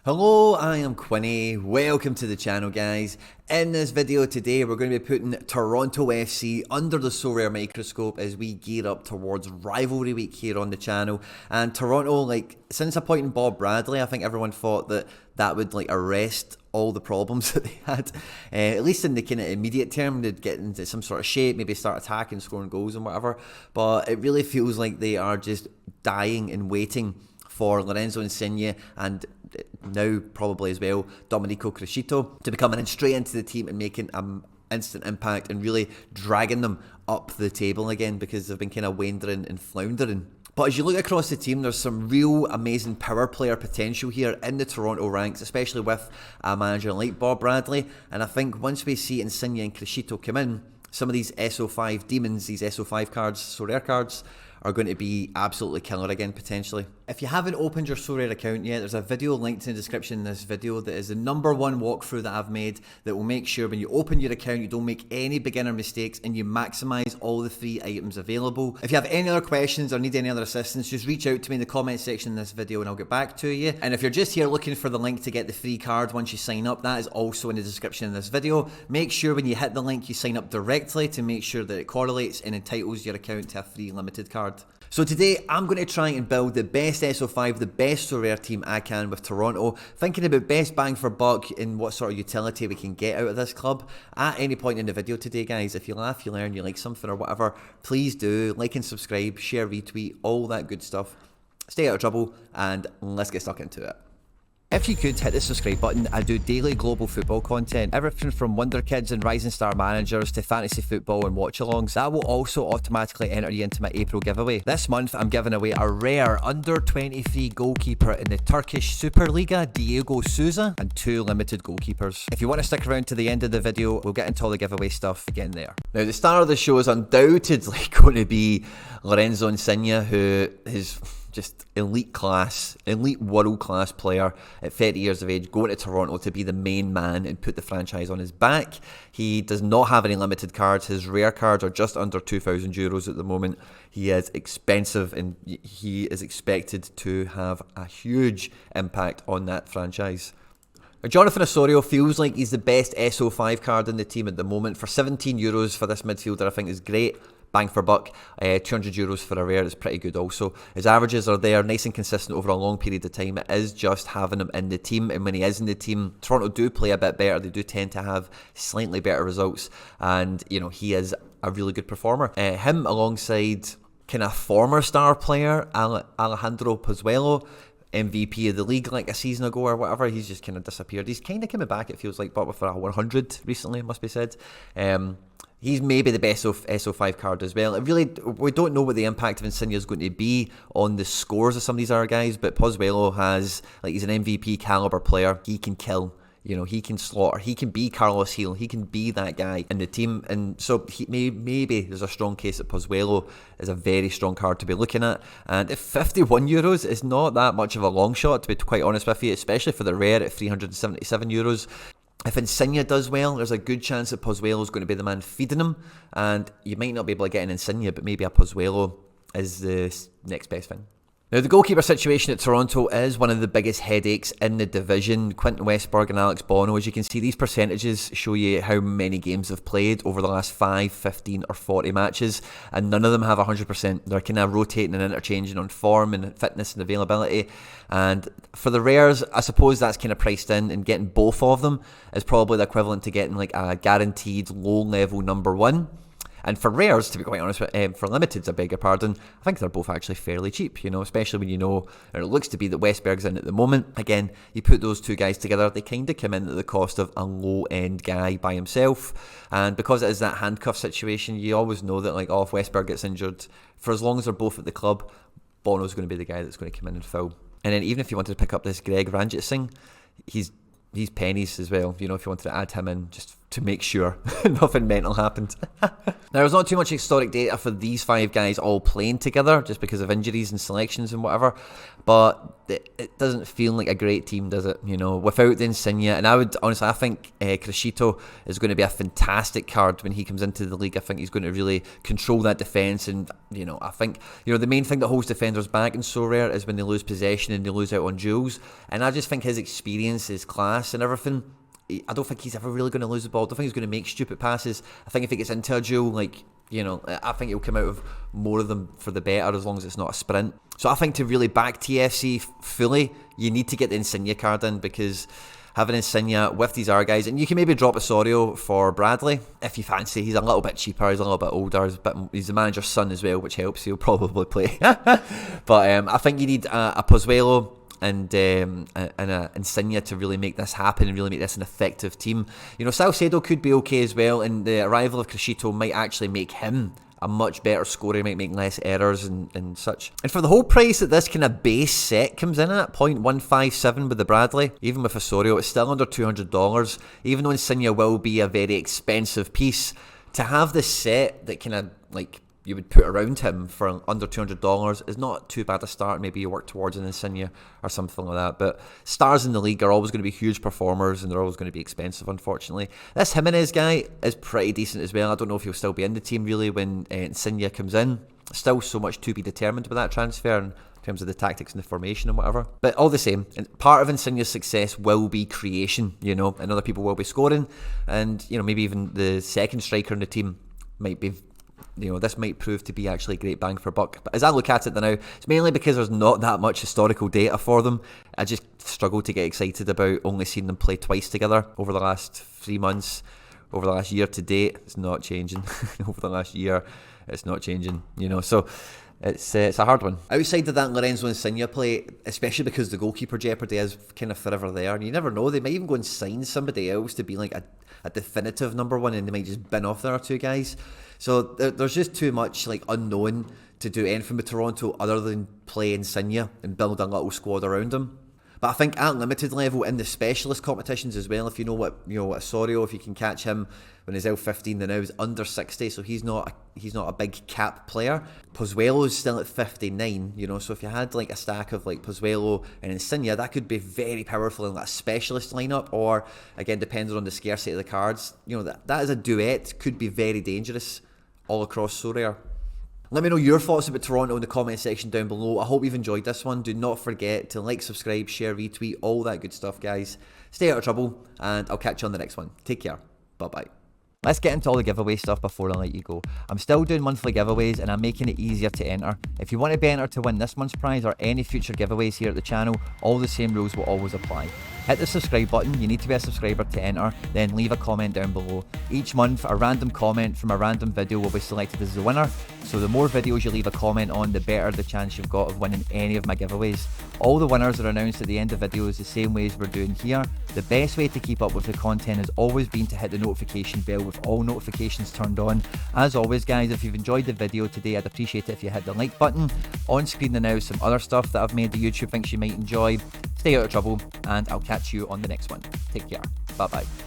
Hello, I am Quinny. Welcome to the channel, guys. In this video today, we're going to be putting Toronto FC under the sorare microscope as we gear up towards rivalry week here on the channel. And Toronto, since appointing Bob Bradley, I think everyone thought that would arrest all the problems that they had. At least in the kind of immediate term, they'd get into some sort of shape, maybe start attacking, scoring goals and whatever. But it really feels like they are just dying and waiting for Lorenzo Insigne and now probably as well Domenico Crescito to be coming in straight into the team and making an instant impact and really dragging them up the table again, because they've been kind of wandering and floundering. But as you look across the team, there's some real amazing power player potential here in the Toronto ranks, especially with a manager like Bob Bradley. And I think once we see Insigne and Crescito come in, some of these SO5 demons, these SO5 cards, sorare cards, are going to be absolutely killer again, potentially. If you haven't opened your sorare account yet, there's a video linked in the description in this video that is the #1 walkthrough that I've made that will make sure when you open your account you don't make any beginner mistakes and you maximise all the free items available. If you have any other questions or need any other assistance, just reach out to me in the comment section in this video and I'll get back to you. And if you're just here looking for the link to get the free card once you sign up, that is also in the description in this video. Make sure when you hit the link you sign up directly to make sure that it correlates and entitles your account to a free limited card. So today I'm going to try and build the best SO5, the best sorare team I can with Toronto, thinking about best bang for buck and what sort of utility we can get out of this club. At any point in the video today, guys, if you laugh, you learn, you like something or whatever, please do like and subscribe, share, retweet, all that good stuff. Stay out of trouble and let's get stuck into it. If you could hit the subscribe button, I do daily global football content, everything from Wonder Kids and Rising Star Managers to fantasy football and watch-alongs. That will also automatically enter you into my April giveaway. This month I'm giving away a rare under 23 goalkeeper in the Turkish Superliga, Diego Souza, and 2 limited goalkeepers. If you want to stick around to the end of the video, we'll get into all the giveaway stuff again there. Now the star of the show is undoubtedly going to be Lorenzo Insigne, who is just elite class, elite world class player at 30 years of age, going to Toronto to be the main man and put the franchise on his back. He does not have any limited cards. His rare cards are just under €2,000 at the moment. He is expensive and he is expected to have a huge impact on that franchise. Jonathan Osorio feels like he's the best SO5 card in the team at the moment. For €17 for this midfielder, I think is great. Bang for buck. €200 for a rare is pretty good also. His averages are there, nice and consistent over a long period of time. It is just having him in the team, and when he is in the team, Toronto do play a bit better. They do tend to have slightly better results, and you know, he is a really good performer. Him alongside kind of former star player Alejandro Pozuelo, MVP of the league like a season ago or whatever. He's just kind of disappeared. He's kind of coming back, it feels like, but with a 100 recently, it must be said. He's maybe the best SO5 card as well. We don't know what the impact of Insigne is going to be on the scores of some of these other guys, but Pozuelo has, he's an MVP caliber player. He can kill. You know, he can slaughter. He can be Carlos Heel. He can be that guy in the team. And so maybe there's a strong case that Pozuelo is a very strong card to be looking at. And if €51 is not that much of a long shot, to be quite honest with you, especially for the rare at €377. If Insigne does well, there's a good chance that Pozuelo is going to be the man feeding him. And you might not be able to get an Insigne, but maybe a Pozuelo is the next best thing. Now, the goalkeeper situation at Toronto is one of the biggest headaches in the division. Quinton Westberg and Alex Bono, as you can see, these percentages show you how many games they've played over the last 5, 15 or 40 matches, and none of them have 100%. They're kind of rotating and interchanging on form and fitness and availability. And for the rares, I suppose that's kind of priced in, and getting both of them is probably the equivalent to getting a guaranteed low-level #1. And for rares, to be quite honest, for limiteds, I beg your pardon, I think they're both actually fairly cheap, you know, especially when you know, or it looks to be that Westberg's in at the moment. Again, you put those two guys together, they kind of come in at the cost of a low-end guy by himself. And because it is that handcuff situation, you always know that, if Westberg gets injured, for as long as they're both at the club, Bono's going to be the guy that's going to come in and fill. And then even if you wanted to pick up this Greg Ranjitsingh, he's pennies as well. You know, if you wanted to add him in just to make sure nothing mental happened. Now, there's not too much historic data for these 5 guys all playing together, just because of injuries and selections and whatever, but it doesn't feel like a great team, does it? You know, without the Insigne. And I think Crescito is going to be a fantastic card when he comes into the league. I think he's going to really control that defence, and you know, I think, you know, the main thing that holds defenders back in So Rare is when they lose possession and they lose out on duels, and I just think his experience, his class and everything, I don't think he's ever really going to lose the ball. I don't think he's going to make stupid passes. I think if he gets into a duel, like, you know, I think he'll come out of more of them for the better, as long as it's not a sprint. So I think to really back TFC fully, you need to get the Insigne card in, because having Insigne with these other guys, and you can maybe drop Osorio for Bradley if you fancy. He's a little bit cheaper, he's a little bit older, he's the manager's son as well, which helps. He'll probably play. But I think you need a Pozuelo and a Insigne to really make this happen and really make this an effective team. You know, Salcedo could be okay as well, and the arrival of Crescito might actually make him a much better scorer, might make less errors and such. And for the whole price that this kind of base set comes in at, 0.157 with the Bradley, even with Osorio, it's still under $200. Even though Insigne will be a very expensive piece, to have this set that kind of like you would put around him for under $200 is not too bad a start. Maybe you work towards an Insigne or something like that. But stars in the league are always going to be huge performers, and they're always going to be expensive, unfortunately. This Jimenez guy is pretty decent as well. I don't know if he'll still be in the team really when Insigne comes in. Still so much to be determined with that transfer in terms of the tactics and the formation and whatever. But all the same, part of Insigne's success will be creation, you know, and other people will be scoring. And, you know, maybe even the second striker in the team might be, you know, this might prove to be actually a great bang for buck. But as I look at it now, it's mainly because there's not that much historical data for them. I just struggle to get excited about only seeing them play twice together over the last 3 months. Over the last year to date, it's not changing. Over the last year, it's not changing, you know. So it's a hard one. Outside of that Lorenzo Insigne play, especially because the goalkeeper jeopardy is kind of forever there, and you never know, they might even go and sign somebody else to be like a definitive number one, and they might just bin off the other 2 guys. So there's just too much like unknown to do anything with Toronto other than play Insigne and build a little squad around him. But I think at limited level in the specialist competitions as well, if you know what Osorio, if you can catch him when he's L15, then now he's under 60, so he's not a big cap player. Pozuelo's still at 59, you know, so if you had like a stack of like Pozuelo and Insigne, that could be very powerful in that specialist lineup, or again, depending on the scarcity of the cards, you know, that as a duet could be very dangerous all across So Rare. Let me know your thoughts about Toronto in the comment section down below. I hope you've enjoyed this one. Do not forget to like, subscribe, share, retweet, all that good stuff, guys. Stay out of trouble, and I'll catch you on the next one. Take care. Bye-bye. Let's get into all the giveaway stuff before I let you go. I'm still doing monthly giveaways, and I'm making it easier to enter. If you want to be entered to win this month's prize or any future giveaways here at the channel, all the same rules will always apply. Hit the subscribe button, you need to be a subscriber to enter, then leave a comment down below. Each month, a random comment from a random video will be selected as the winner, so the more videos you leave a comment on, the better the chance you've got of winning any of my giveaways. All the winners are announced at the end of videos the same way as we're doing here. The best way to keep up with the content has always been to hit the notification bell with all notifications turned on. As always, guys, if you've enjoyed the video today, I'd appreciate it if you hit the like button. On screen now is some other stuff that I've made that YouTube thinks you might enjoy. Stay out of trouble, and I'll catch you on the next one. Take care. Bye bye.